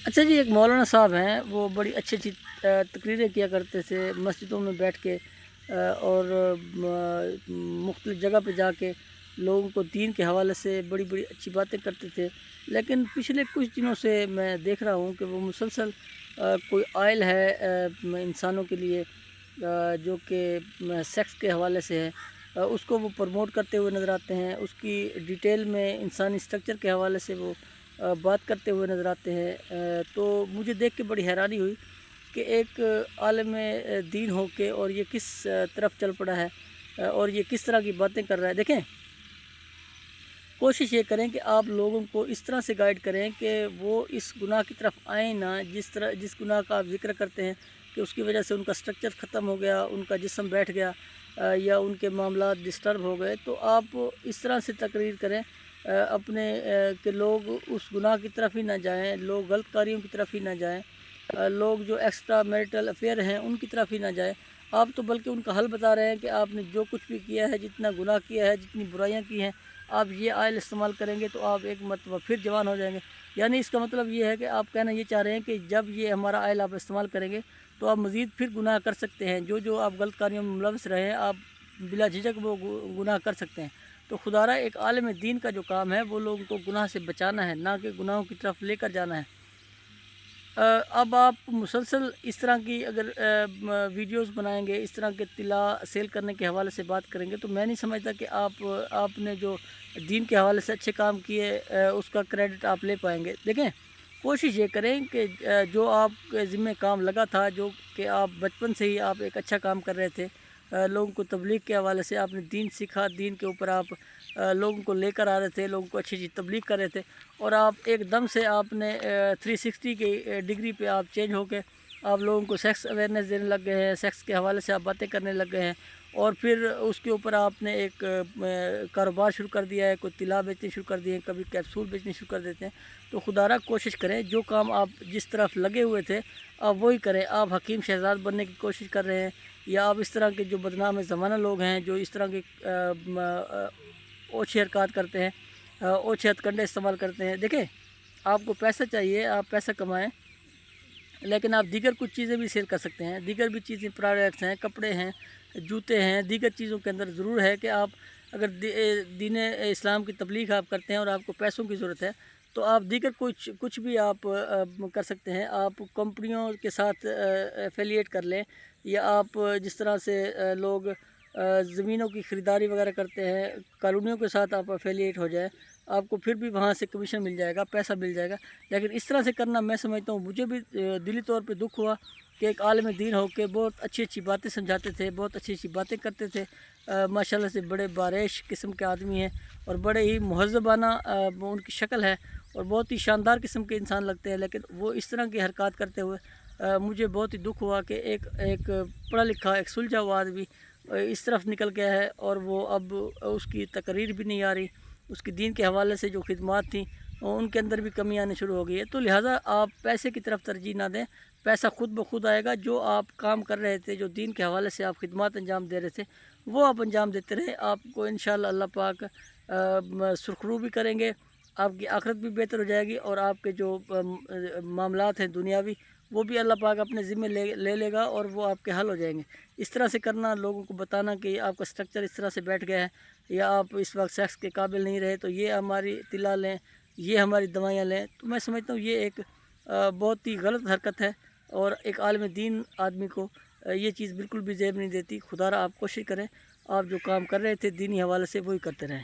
اچھا جی، ایک مولانا صاحب ہیں، وہ بڑی اچھی اچھی تقریریں کیا کرتے تھے مسجدوں میں بیٹھ کے، اور مختلف جگہ پہ جا کے لوگوں کو دین کے حوالے سے بڑی بڑی اچھی باتیں کرتے تھے۔ لیکن پچھلے کچھ دنوں سے میں دیکھ رہا ہوں کہ وہ مسلسل کوئی آئل ہے انسانوں کے لیے، جو کہ سیکس کے حوالے سے ہے، اس کو وہ پروموٹ کرتے ہوئے نظر آتے ہیں۔ اس کی ڈیٹیل میں انسانی اسٹرکچر کے حوالے سے وہ بات کرتے ہوئے نظر آتے ہیں۔ تو مجھے دیکھ کے بڑی حیرانی ہوئی کہ ایک عالم دین ہو کے اور یہ کس طرف چل پڑا ہے، اور یہ کس طرح کی باتیں کر رہا ہے۔ دیکھیں، کوشش یہ کریں کہ آپ لوگوں کو اس طرح سے گائیڈ کریں کہ وہ اس گناہ کی طرف آئیں نہ، جس گناہ کا آپ ذکر کرتے ہیں کہ اس کی وجہ سے ان کا اسٹرکچر ختم ہو گیا، ان کا جسم بیٹھ گیا، یا ان کے معاملات ڈسٹرب ہو گئے، تو آپ اس طرح سے تقریر کریں اپنے کہ لوگ اس گناہ کی طرف ہی نہ جائیں، لوگ غلط کاریوں کی طرف ہی نہ جائیں، لوگ جو ایکسٹرا میریٹل افیئر ہیں ان کی طرف ہی نہ جائیں۔ آپ تو بلکہ ان کا حل بتا رہے ہیں کہ آپ نے جو کچھ بھی کیا ہے، جتنا گناہ کیا ہے، جتنی برائیاں کی ہیں، آپ یہ آئل استعمال کریں گے تو آپ ایک مرتبہ پھر جوان ہو جائیں گے۔ یعنی اس کا مطلب یہ ہے کہ آپ کہنا یہ چاہ رہے ہیں کہ جب یہ ہمارا آئل آپ استعمال کریں گے تو آپ مزید پھر گناہ کر سکتے ہیں، جو آپ غلط کاریوں میں ملوث رہے ہیں، آپ بلا جھجک وہ گناہ کر سکتے ہیں۔ تو خدا را ایک عالم دین کا جو کام ہے وہ لوگوں کو گناہ سے بچانا ہے، نہ کہ گناہوں کی طرف لے کر جانا ہے۔ اب آپ مسلسل اس طرح کی اگر ویڈیوز بنائیں گے، اس طرح کے طلاء سیل کرنے کے حوالے سے بات کریں گے، تو میں نہیں سمجھتا کہ آپ نے جو دین کے حوالے سے اچھے کام کیے اس کا کریڈٹ آپ لے پائیں گے۔ دیکھیں، کوشش یہ کریں کہ جو آپ کے ذمہ کام لگا تھا، جو کہ آپ بچپن سے ہی آپ ایک اچھا کام کر رہے تھے، لوگوں کو تبلیغ کے حوالے سے آپ نے دین سیکھا، دین کے اوپر آپ لوگوں کو لے کر آ رہے تھے، لوگوں کو اچھی اچھی تبلیغ کر رہے تھے، اور آپ ایک دم سے آپ نے 360 کی ڈگری پہ آپ چینج ہو کے آپ لوگوں کو سیکس اویئرنیس دینے لگ گئے ہیں، سیکس کے حوالے سے آپ باتیں کرنے لگ گئے ہیں، اور پھر اس کے اوپر آپ نے ایک کاروبار شروع کر دیا ہے، کوئی طلاء بیچنے شروع کر دیے ہیں، کبھی کیپسول بیچنے شروع کر دیتے ہیں۔ تو خدا را کوشش کریں، جو کام آپ جس طرف لگے ہوئے تھے آپ وہی کریں۔ آپ حکیم شہزاد بننے کی کوشش کر رہے ہیں، یا آپ اس طرح کے جو بدنام زمانہ لوگ ہیں، جو اس طرح کے اوچھے حرکات کرتے ہیں، اوچھے ہتھ کنڈے استعمال کرتے ہیں۔ دیکھیں، آپ کو پیسہ چاہیے، آپ پیسہ کمائیں، لیکن آپ دیگر کچھ چیزیں بھی سیل کر سکتے ہیں۔ دیگر بھی چیزیں، پروڈکٹس ہیں، کپڑے ہیں، جوتے ہیں، دیگر چیزوں کے اندر ضرور ہے کہ آپ اگر دین اسلام کی تبلیغ آپ کرتے ہیں اور آپ کو پیسوں کی ضرورت ہے، تو آپ دیگر کچھ بھی آپ کر سکتے ہیں۔ آپ کمپنیوں کے ساتھ ایفیلیٹ کر لیں، یا آپ جس طرح سے لوگ زمینوں کی خریداری وغیرہ کرتے ہیں، کالونیوں کے ساتھ آپ ایفیلیٹ ہو جائیں، آپ کو پھر بھی وہاں سے کمیشن مل جائے گا، پیسہ مل جائے گا۔ لیکن اس طرح سے کرنا میں سمجھتا ہوں، مجھے بھی دلی طور پہ دکھ ہوا کہ ایک عالم دین ہو کے بہت اچھی اچھی باتیں سمجھاتے تھے، بہت اچھی اچھی باتیں کرتے تھے، ماشاءاللہ سے بڑے باریش قسم کے آدمی ہیں، اور بڑے ہی مہذبانہ ان کی شکل ہے، اور بہت ہی شاندار قسم کے انسان لگتے ہیں، لیکن وہ اس طرح کی حرکات کرتے ہوئے مجھے بہت ہی دکھ ہوا کہ ایک پڑھا لکھا، ایک سلجھا ہوا آدمی اس طرف نکل گیا ہے، اور وہ اب اس کی تقریر بھی نہیں آ رہی، اس کی دین کے حوالے سے جو خدمات تھیں ان کے اندر بھی کمی آنے شروع ہو گئی ہے۔ تو لہٰذا آپ پیسے کی طرف ترجیح نہ دیں، پیسہ خود بخود آئے گا۔ جو آپ کام کر رہے تھے، جو دین کے حوالے سے آپ خدمات انجام دے رہے تھے، وہ آپ انجام دیتے رہے، آپ کو انشاءاللہ اللہ پاک سرخرو بھی کریں گے، آپ کی آخرت بھی بہتر ہو جائے گی، اور آپ کے جو معاملات ہیں دنیاوی، وہ بھی اللہ پاک اپنے ذمہ لے لے گا، اور وہ آپ کے حل ہو جائیں گے۔ اس طرح سے کرنا، لوگوں کو بتانا کہ آپ کا سٹرکچر اس طرح سے بیٹھ گیا ہے، یا آپ اس وقت سیکس کے قابل نہیں رہے، تو یہ ہماری طلاء لیں، یہ ہماری دوائیاں لیں، تو میں سمجھتا ہوں یہ ایک بہت ہی غلط حرکت ہے، اور ایک عالم دین آدمی کو یہ چیز بالکل بھی زیب نہیں دیتی۔ خدا را آپ کوشش کریں، آپ جو کام کر رہے تھے دینی حوالے سے وہی کرتے رہیں۔